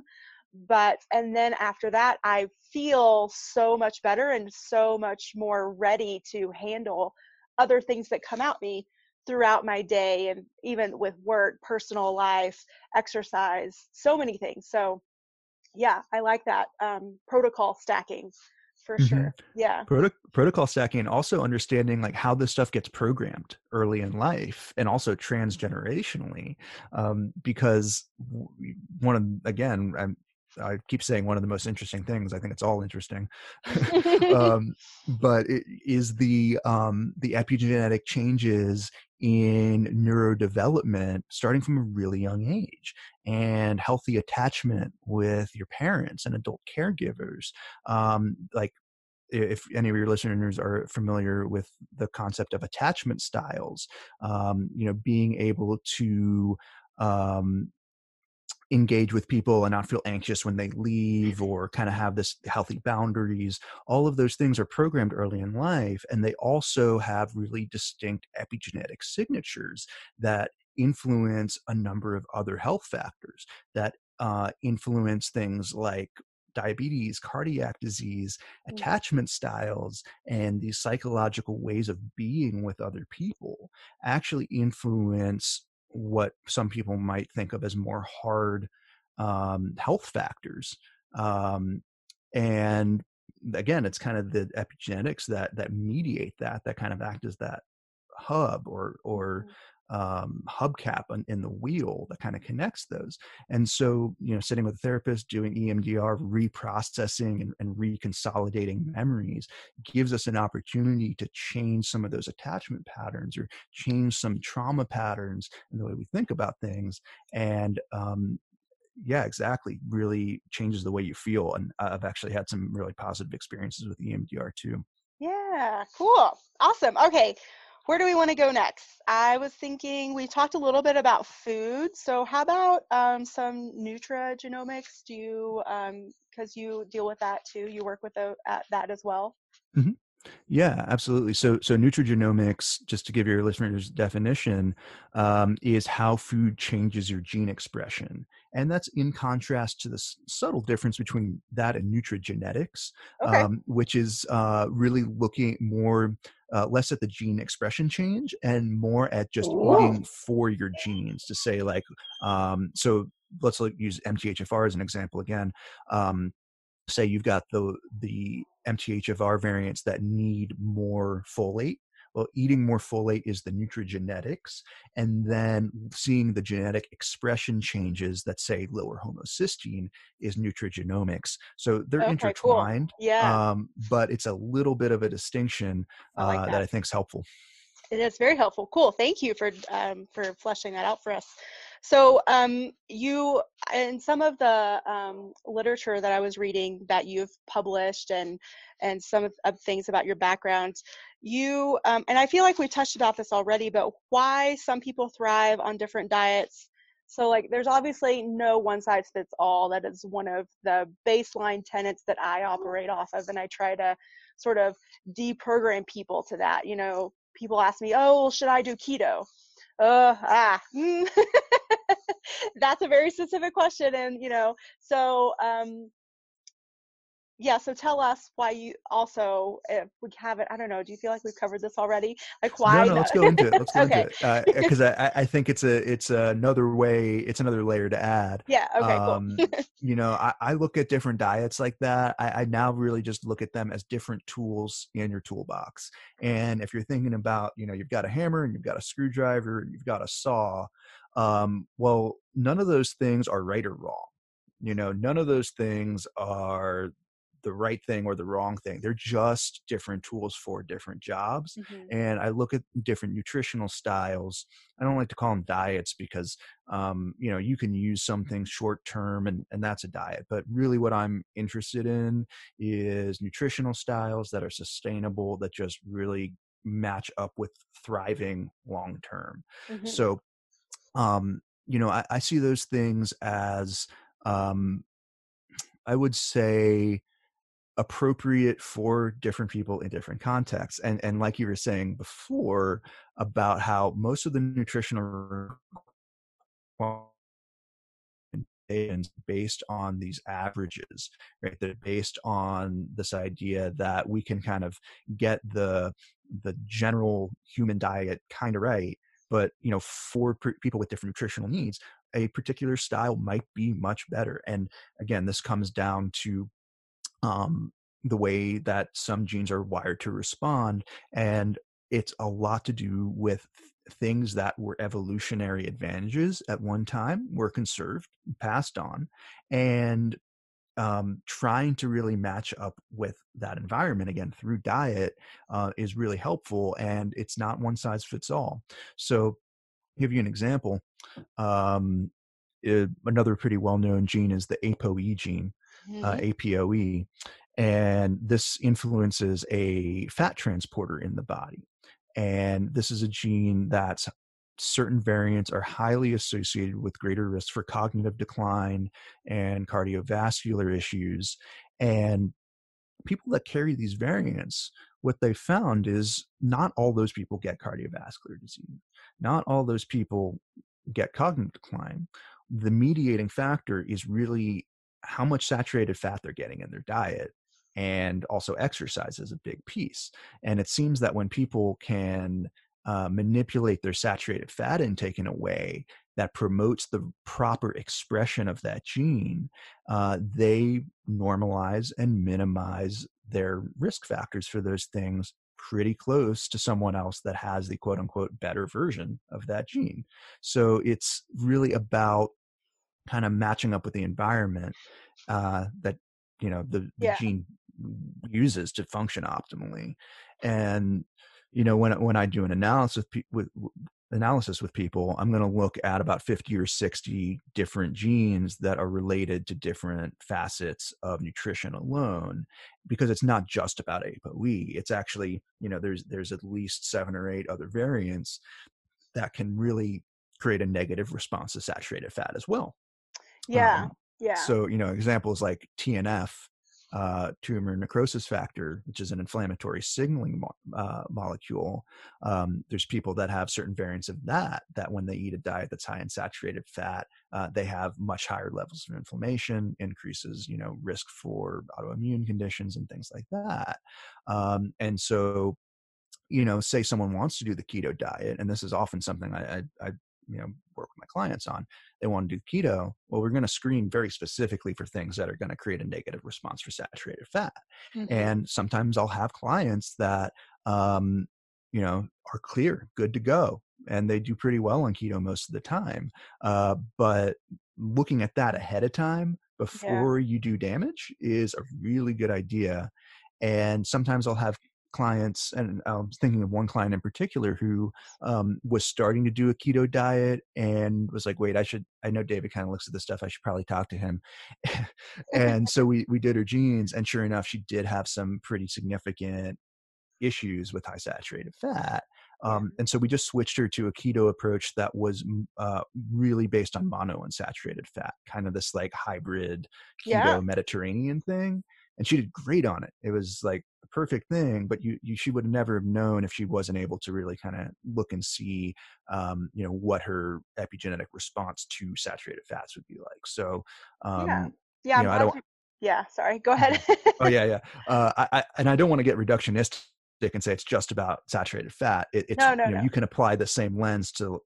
[SPEAKER 1] But and then after that I feel so much better and so much more ready to handle other things that come at me throughout my day, and even with work, personal life, exercise, so many things. So yeah, I like that protocol stacking for
[SPEAKER 2] Hmm.
[SPEAKER 1] sure. Yeah.
[SPEAKER 2] Protocol stacking, and also understanding like how this stuff gets programmed early in life and also transgenerationally, because one of, again, I keep saying one of the most interesting things. I think it's all interesting, um, but it is the epigenetic changes in neurodevelopment starting from a really young age, and healthy attachment with your parents and adult caregivers. Like, if any of your listeners are familiar with the concept of attachment styles, being able to um, engage with people and not feel anxious when they leave, or kind of have this healthy boundaries. All of those things are programmed early in life, and they also have really distinct epigenetic signatures that influence a number of other health factors that influence things like diabetes, cardiac disease, attachment styles, and these psychological ways of being with other people actually influence what some people might think of as more hard health factors. Um, and again, it's kind of the epigenetics that mediate that kind of act as that hub, or
[SPEAKER 1] Mhm.
[SPEAKER 2] hubcap in the wheel that kind of connects those. And so, sitting with a therapist, doing EMDR, reprocessing and reconsolidating memories gives us an opportunity to change some of those attachment patterns, or change some trauma patterns in the way we think about things. And yeah, exactly, really changes the way you feel. And I've actually had some really positive experiences with EMDR too.
[SPEAKER 1] Yeah, cool. Awesome. Okay. Where do we want to go next? I was thinking we talked a little bit about food. So how about some nutrigenomics? Do you, because you deal with that too, you work with at that as well?
[SPEAKER 2] Mhm. Yeah, absolutely. So nutrigenomics, just to give your listeners definition, is how food changes your gene expression, and that's in contrast to the subtle difference between that and nutrigenetics,
[SPEAKER 1] Okay.
[SPEAKER 2] which is really looking more less at the gene expression change and more at just
[SPEAKER 1] Ooh.
[SPEAKER 2] eating for your genes. To say like, so let's use MTHFR as an example again. Say you've got the MTHFR variants that need more folate. Well, eating more folate is the nutrigenetics, and then seeing the genetic expression changes that say lower homocysteine is nutrigenomics. So they're
[SPEAKER 1] Okay, cool.
[SPEAKER 2] intertwined,
[SPEAKER 1] Yeah,
[SPEAKER 2] but it's a little bit of a distinction
[SPEAKER 1] I like
[SPEAKER 2] that
[SPEAKER 1] that.
[SPEAKER 2] I think is helpful.
[SPEAKER 1] It is very helpful. Cool. Thank you for fleshing that out for us. So, you in some of the literature that I was reading that you've published, and some of things about your background, you and I feel like we touched about this already, but why some people thrive on different diets. So, like, there's obviously no one size fits all. That is one of the baseline tenets that I operate off of, and I try to sort of deprogram people to that. People ask me, "Oh, well, should I do keto?" Uh, ah, mm. That's a very specific question, and so Yeah, so tell us why you also, if we haven't, I don't know, do you feel like we've covered this already? Like
[SPEAKER 2] No,
[SPEAKER 1] why
[SPEAKER 2] no,
[SPEAKER 1] no?
[SPEAKER 2] let's go into it. Let's go into
[SPEAKER 1] Okay.
[SPEAKER 2] it. Because I think it's another way, it's another layer to add.
[SPEAKER 1] Yeah, okay, cool.
[SPEAKER 2] I look at different diets like that. I now really just look at them as different tools in your toolbox. And if you're thinking about, you've got a hammer and you've got a screwdriver, and you've got a saw, well, none of those things are right or wrong. None of those things are the right thing or the wrong thing. They're just different tools for different jobs.
[SPEAKER 1] Hmm.
[SPEAKER 2] And I look at different nutritional styles. I don't like to call them diets because, you can use some things short term and that's a diet. But really, what I'm interested in is nutritional styles that are sustainable, that just really match up with thriving long term.
[SPEAKER 1] Hmm.
[SPEAKER 2] So, I see those things as, um, I would say, appropriate for different people in different contexts. And like you were saying before about how most of the nutritional requirements based on these averages, right? They're based on this idea that we can kind of get the general human diet kind of right, but for people with different nutritional needs, a particular style might be much better. And again, this comes down to um, the way that some genes are wired to respond. And it's a lot to do with things that were evolutionary advantages at one time, were conserved, passed on, and trying to really match up with that environment again through diet is really helpful. And it's not one size fits all. So, give you an example. Um, Another pretty well-known gene is the ApoE gene,
[SPEAKER 1] Hmm.
[SPEAKER 2] ApoE, and this influences a fat transporter in the body. And this is a gene that's certain variants are highly associated with greater risk for cognitive decline and cardiovascular issues. And people that carry these variants, what they found is not all those people get cardiovascular disease. Not all those people get cognitive decline. The mediating factor is really how much saturated fat they're getting in their diet. And also exercise is a big piece. And it seems that when people can manipulate their saturated fat intake in a way that promotes the proper expression of that gene, they normalize and minimize their risk factors for those things pretty close to someone else that has the quote unquote better version of that gene. So it's really about kind of matching up with the environment that the
[SPEAKER 1] Yeah.
[SPEAKER 2] gene uses to function optimally. And when I do an analysis analysis with people, I'm going to look at about 50 or 60 different genes that are related to different facets of nutrition alone, because it's not just about ApoE. It's actually, there's at least 7 or 8 other variants that can really create a negative response to saturated fat as well.
[SPEAKER 1] Yeah.
[SPEAKER 2] Um,
[SPEAKER 1] Yeah.
[SPEAKER 2] so, examples like TNF, tumor necrosis factor, which is an inflammatory signaling molecule. There's people that have certain variants of that when they eat a diet that's high in saturated fat, they have much higher levels of inflammation, increases, risk for autoimmune conditions and things like that. And so, say someone wants to do the keto diet, and this is often something I work with my clients on. They want to do keto. Well, we're going to screen very specifically for things that are going to create a negative response for saturated fat.
[SPEAKER 1] Hmm.
[SPEAKER 2] And sometimes I'll have clients that, um, are clear, good to go, and they do pretty well on keto most of the time. But looking at that ahead of time
[SPEAKER 1] Yeah.
[SPEAKER 2] before you do damage is a really good idea. And sometimes I'll have clients, and I was thinking of one client in particular who was starting to do a keto diet and was like, wait, I know David kind of looks at this stuff, I should probably talk to him. And so we did her genes, and sure enough, she did have some pretty significant issues with high saturated fat.
[SPEAKER 1] Yeah.
[SPEAKER 2] And so we just switched her to a keto approach that was really based on monounsaturated fat, kind of this like hybrid
[SPEAKER 1] Yeah.
[SPEAKER 2] keto Mediterranean thing. And she did great on it. It was like the perfect thing, but she would never have known if she wasn't able to really kind of look and see, what her epigenetic response to saturated fats would be like. So,
[SPEAKER 1] Yeah.
[SPEAKER 2] um,
[SPEAKER 1] Yeah. I'm
[SPEAKER 2] I
[SPEAKER 1] glad
[SPEAKER 2] don't.
[SPEAKER 1] Yeah, sorry. Go ahead.
[SPEAKER 2] Mhm. Oh yeah, yeah. And I don't want to get reductionistic and say it's just about saturated fat. It's
[SPEAKER 1] No, no, no.
[SPEAKER 2] you can apply the same lens to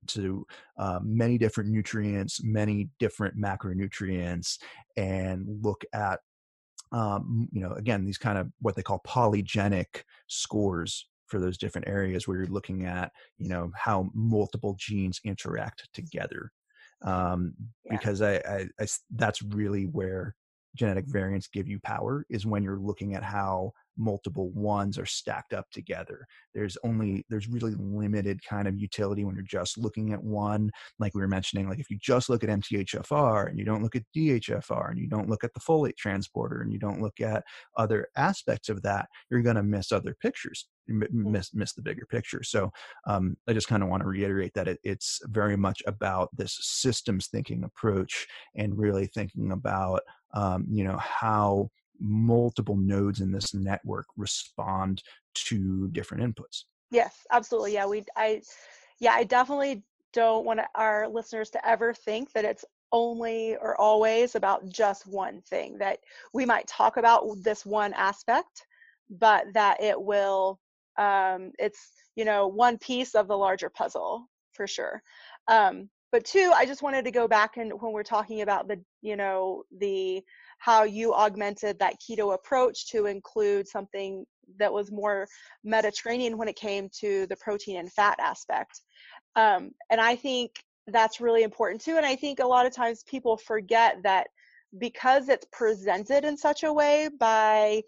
[SPEAKER 2] many different nutrients, many different macronutrients, and look at again, these kind of what they call polygenic scores for those different areas where you're looking at, how multiple genes interact together. Um,
[SPEAKER 1] Yeah.
[SPEAKER 2] because that's really where genetic variants give you power, is when you're looking at how multiple ones are stacked up together. There's really limited kind of utility when you're just looking at one. Like we were mentioning, like if you just look at MTHFR and you don't look at DHFR and you don't look at the folate transporter and you don't look at other aspects of that, you're going to miss other pictures.
[SPEAKER 1] Mm.
[SPEAKER 2] Miss the bigger picture. So I just kind of want to reiterate that it's very much about this systems thinking approach, and really thinking about how multiple nodes in this network respond to different inputs.
[SPEAKER 1] Yes, absolutely. I definitely don't want our listeners to ever think that it's only or always about just one thing, that we might talk about this one aspect, but that it's, one piece of the larger puzzle for sure. But two, I just wanted to go back, and when we're talking about the how you augmented that keto approach to include something that was more Mediterranean when it came to the protein and fat aspect. And I think that's really important too. And I think a lot of times people forget that because it's presented in such a way by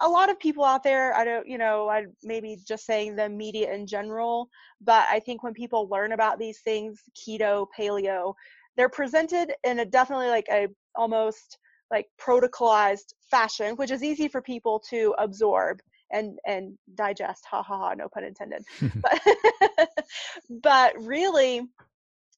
[SPEAKER 1] a lot of people out there, I don't, I maybe just saying the media in general, but I think when people learn about these things, keto, paleo, they're presented in a definitely like a almost like protocolized fashion, which is easy for people to absorb and digest. Ha ha ha, no pun intended. But but really,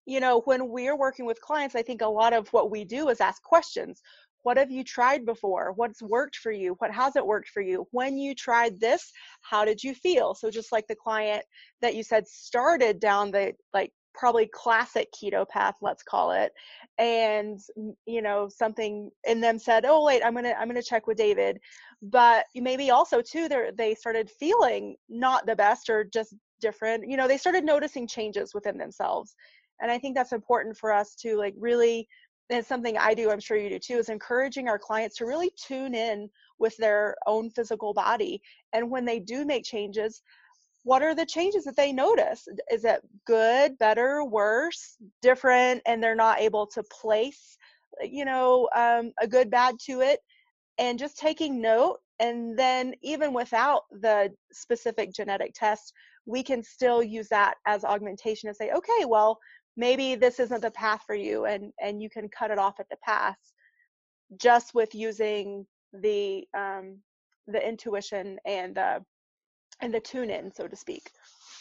[SPEAKER 1] when we're working with clients, I think a lot of what we do is ask questions. What have you tried before? What's worked for you? What hasn't worked for you? When you tried this, how did you feel? So just like the client that you said started down the like probably classic keto path, let's call it, and something in them said, "Oh wait, I'm gonna check with David." But maybe also too, they started feeling not the best or just different. They started noticing changes within themselves, and I think that's important for us to like really, and it's something I do, I'm sure you do too, is encouraging our clients to really tune in with their own physical body. And when they do make changes, what are the changes that they notice? Is it good, better, worse, different? And they're not able to place, a good, bad to it, and just taking note. And then even without the specific genetic test, we can still use that as augmentation and say, okay, well, maybe this isn't the path for you, and you can cut it off at the pass just with using the intuition and the tune in, so to speak.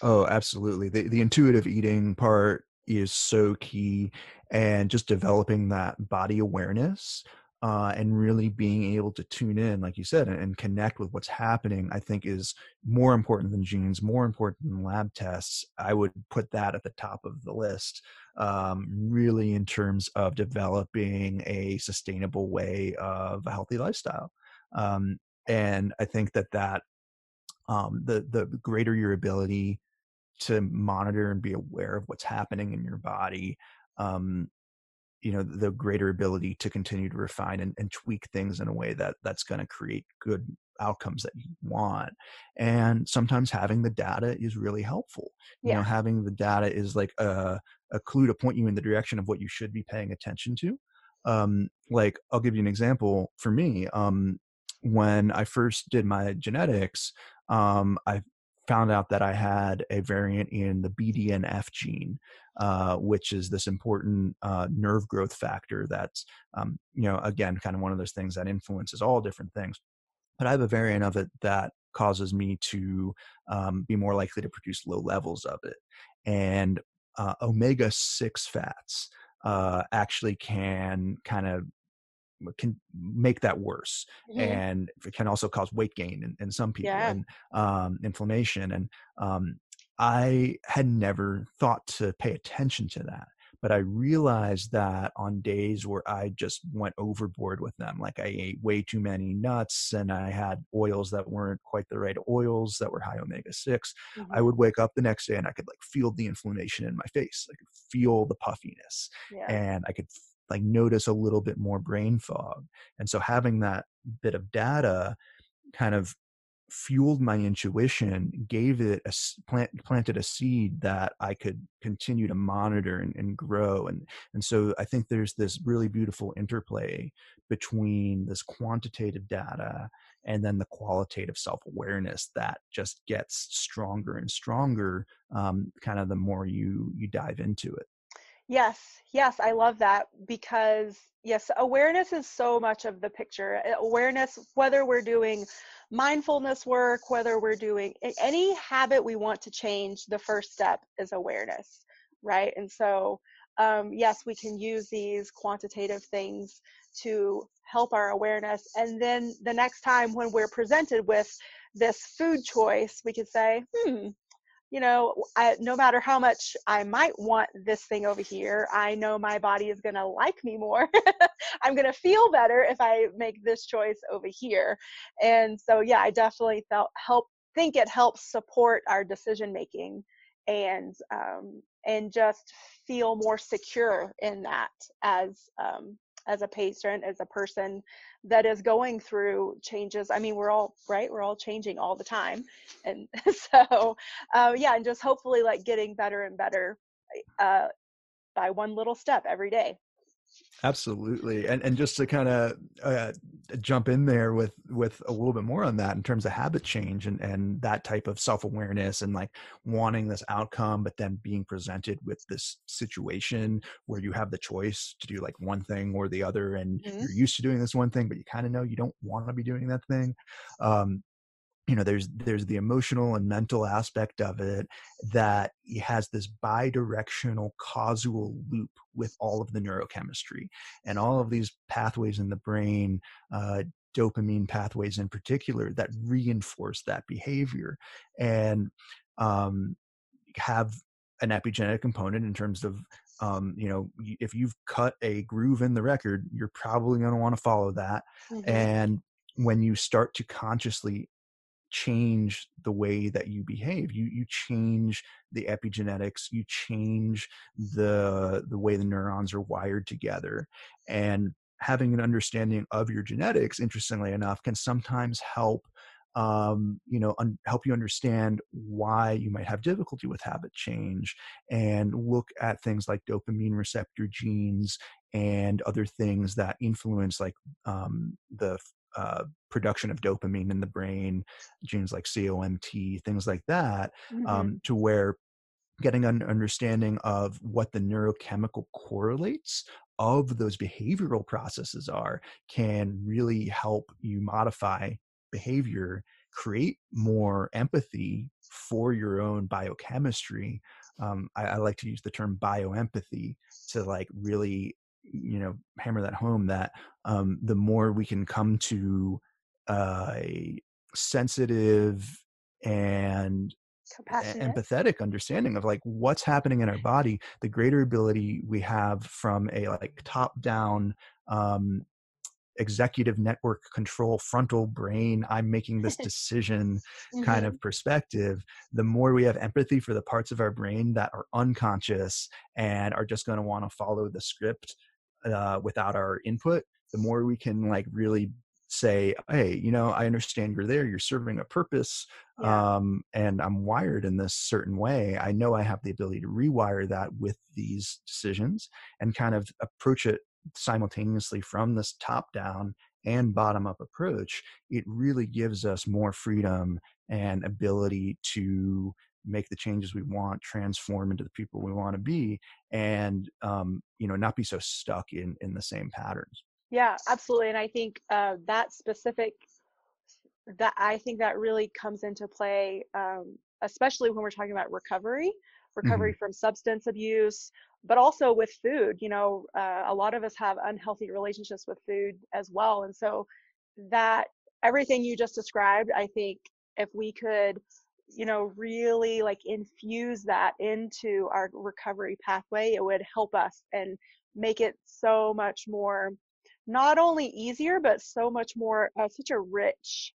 [SPEAKER 2] Oh, absolutely. The intuitive eating part is so key, and just developing that body awareness, and really being able to tune in, like you said, and connect with what's happening, I think is more important than genes, more important than lab tests. I would put that at the top of the list, really in terms of developing a sustainable way of a healthy lifestyle. Um, and I think the greater your ability to monitor and be aware of what's happening in your body, um, the greater ability to continue to refine and tweak things in a way that's going to create good outcomes that you want. And sometimes having the data is really helpful.
[SPEAKER 1] Yeah.
[SPEAKER 2] Having the data is like a clue to point you in the direction of what you should be paying attention to. Like I'll give you an example. For me, when I first did my genetics, I found out that I had a variant in the BDNF gene, which is this important nerve growth factor that's, again, kind of one of those things that influences all different things. But I have a variant of it that causes me to be more likely to produce low levels of it. And omega-6 fats actually can make that worse,
[SPEAKER 1] Hmm.
[SPEAKER 2] and it can also cause weight gain in some people,
[SPEAKER 1] Yeah.
[SPEAKER 2] and inflammation. And I had never thought to pay attention to that, but I realized that on days where I just went overboard with them, like I ate way too many nuts and I had oils that weren't quite the right oils that were high omega-6, I
[SPEAKER 1] Hmm.
[SPEAKER 2] would wake up the next day and I could like feel the inflammation in my face. I could feel the puffiness,
[SPEAKER 1] Yeah.
[SPEAKER 2] and I could like notice a little bit more brain fog. And so having that bit of data kind of fueled my intuition, gave it planted a seed that I could continue to monitor and grow. And so I think there's this really beautiful interplay between this quantitative data and then the qualitative self-awareness that just gets stronger and stronger, kind of the more you dive into it.
[SPEAKER 1] Yes, yes, I love that because yes, awareness is so much of the picture. Awareness, whether we're doing mindfulness work, whether we're doing any habit we want to change, the first step is awareness, right? And so, yes, we can use these quantitative things to help our awareness. And then the next time when we're presented with this food choice, we could say, no matter how much I might want this thing over here, I know my body is going to like me more. I'm going to feel better if I make this choice over here. And so, yeah, I definitely think it helps support our decision making and just feel more secure in that as a patient, as a person that is going through changes. I mean, we're all right. We're all changing all the time, and so yeah, and just hopefully like getting better and better uh, by one little step every day.
[SPEAKER 2] Absolutely. And just to kind of jump in there with a little bit more on that in terms of habit change and that type of self-awareness and like wanting this outcome, but then being presented with this situation where you have the choice to do like one thing or the other, and
[SPEAKER 1] Hmm.
[SPEAKER 2] you're used to doing this one thing, but you kind of know you don't want to be doing that thing. Um, there's the emotional and mental aspect of it that has this bidirectional causal loop with all of the neurochemistry and all of these pathways in the brain, uh, dopamine pathways in particular, that reinforce that behavior and um, have an epigenetic component in terms of if you've cut a groove in the record, you're probably going to want to follow that.
[SPEAKER 1] Hmm.
[SPEAKER 2] And when you start to consciously change the way that you behave, you change the epigenetics, you change the way the neurons are wired together. And having an understanding of your genetics, interestingly enough, can sometimes help help you understand why you might have difficulty with habit change, and look at things like dopamine receptor genes and other things that influence like the production of dopamine in the brain, genes like COMT, things like that,
[SPEAKER 1] Hmm.
[SPEAKER 2] to where getting an understanding of what the neurochemical correlates of those behavioral processes are can really help you modify behavior, create more empathy for your own biochemistry. I like to use the term bioempathy to like really, hammer that home that the more we can come to a sensitive and
[SPEAKER 1] Compassionate.
[SPEAKER 2] empathetic understanding of like what's happening in our body, the greater ability we have from a like top down, um, executive network control, frontal brain, I'm making this decision kind
[SPEAKER 1] Hmm.
[SPEAKER 2] of perspective. The more we have empathy for the parts of our brain that are unconscious and are just going to want to follow the script without our input, the more we can like really say, hey, I understand you're there, you're serving a purpose,
[SPEAKER 1] Yeah.
[SPEAKER 2] and I'm wired in this certain way. I know I have the ability to rewire that with these decisions and kind of approach it simultaneously from this top down and bottom up approach. It really gives us more freedom and ability to make the changes we want, transform into the people we want to be, and not be so stuck in the same patterns.
[SPEAKER 1] Yeah, absolutely. And I think that I think that really comes into play, especially when we're talking about recovery
[SPEAKER 2] Hmm.
[SPEAKER 1] from substance abuse, but also with food. A lot of us have unhealthy relationships with food as well. And so that everything you just described, I think if we could really like infuse that into our recovery pathway, it would help us and make it so much more, not only easier, but so much more, such a rich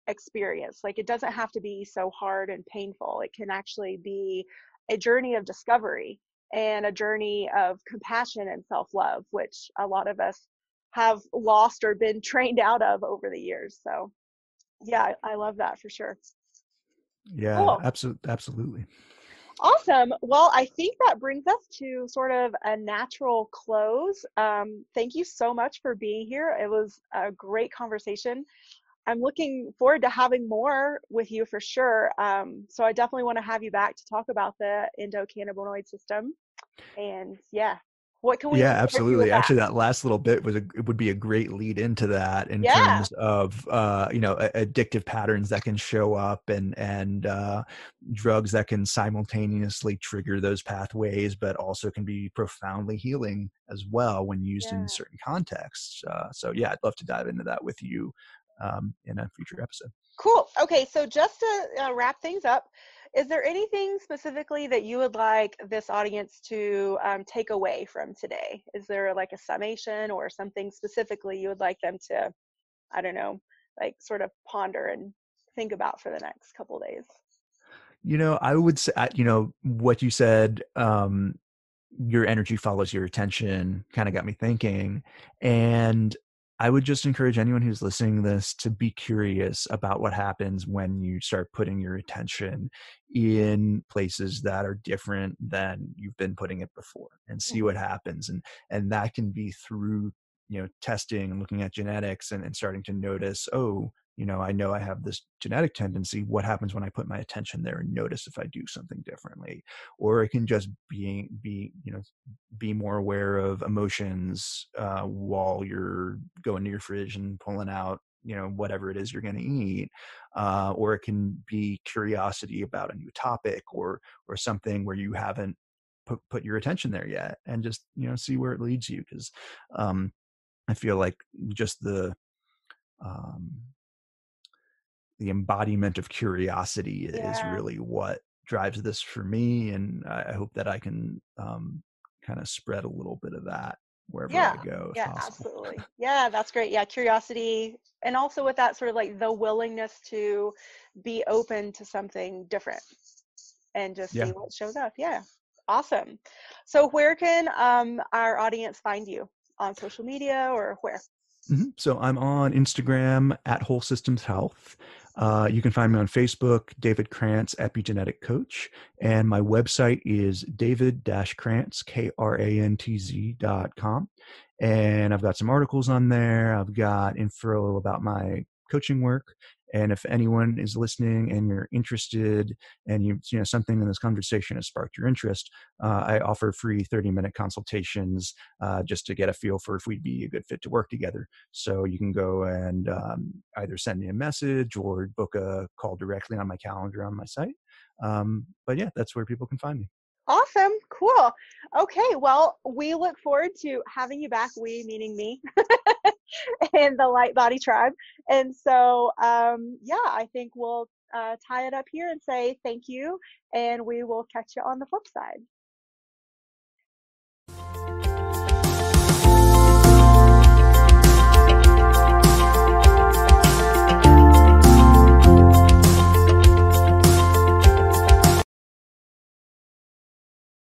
[SPEAKER 1] experience. Like, it doesn't have to be so hard and painful. It can actually be a journey of discovery and a journey of compassion and self-love, which a lot of us have lost or been trained out of over the years. So yeah, I love that for sure.
[SPEAKER 2] Yeah,
[SPEAKER 1] Cool.
[SPEAKER 2] absolutely.
[SPEAKER 1] Awesome. Well, I think that brings us to sort of a natural close. Thank you so much for being here. It was a great conversation. I'm looking forward to having more with you for sure. So I definitely want to have you back to talk about the endocannabinoid system. And yeah, what can we
[SPEAKER 2] Yeah,
[SPEAKER 1] look forward to with
[SPEAKER 2] absolutely.
[SPEAKER 1] that?
[SPEAKER 2] Actually, that last little bit it would be a great lead into that in
[SPEAKER 1] Yeah,
[SPEAKER 2] terms of addictive patterns that can show up and drugs that can simultaneously trigger those pathways, but also can be profoundly healing as well when used in
[SPEAKER 1] yeah.
[SPEAKER 2] certain contexts. So yeah, I'd love to dive into that with you in a future episode.
[SPEAKER 1] Cool. Okay, so just to wrap things up, is there anything specifically that you would like this audience to take away from today? Is there like a summation or something specifically you would like them to, I don't know, like sort of ponder and think about for the next couple days?
[SPEAKER 2] I would say, what you said, your energy follows your attention kind of got me thinking. And I would just encourage anyone who's listening to this to be curious about what happens when you start putting your attention in places that are different than you've been putting it before, and see what
[SPEAKER 1] Hmm.
[SPEAKER 2] happens. And that can be through, testing and looking at genetics and starting to notice, oh, I know I have this genetic tendency. What happens when I put my attention there and notice if I do something differently? Or it can just be more aware of emotions while you're going to your fridge and pulling out whatever it is you're going to eat, or it can be curiosity about a new topic or something where you haven't put your attention there yet, and just see where it leads you. Because I feel like just um, the embodiment of curiosity is
[SPEAKER 1] Yeah.
[SPEAKER 2] really what drives this for me. And I hope that I can kind of spread a little bit of that wherever
[SPEAKER 1] Yeah.
[SPEAKER 2] I go if
[SPEAKER 1] Yeah,
[SPEAKER 2] possible.
[SPEAKER 1] absolutely. Yeah, that's great. Yeah, curiosity. And also with that sort of like the willingness to be open to something different and just see
[SPEAKER 2] Yeah.
[SPEAKER 1] what shows up. Yeah. Awesome. So where can our audience find you? On social media or where?
[SPEAKER 2] So I'm on Instagram at Whole Systems Health. You can find me on Facebook, David Krantz, Epigenetic Coach. And my website is david-krantz, KRANTZ.com. And I've got some articles on there. I've got info about my coaching work. And if anyone is listening and you're interested and something in this conversation has sparked your interest, I offer free 30-minute consultations just to get a feel for if we'd be a good fit to work together. So you can go and either send me a message or book a call directly on my calendar on my site. But yeah, that's where people can find me.
[SPEAKER 1] Awesome. Cool. Okay. Well, we look forward to having you back. We meaning me and the Light Body Tribe. And so, yeah, I think we'll tie it up here and say thank you. And we will catch you on the flip side.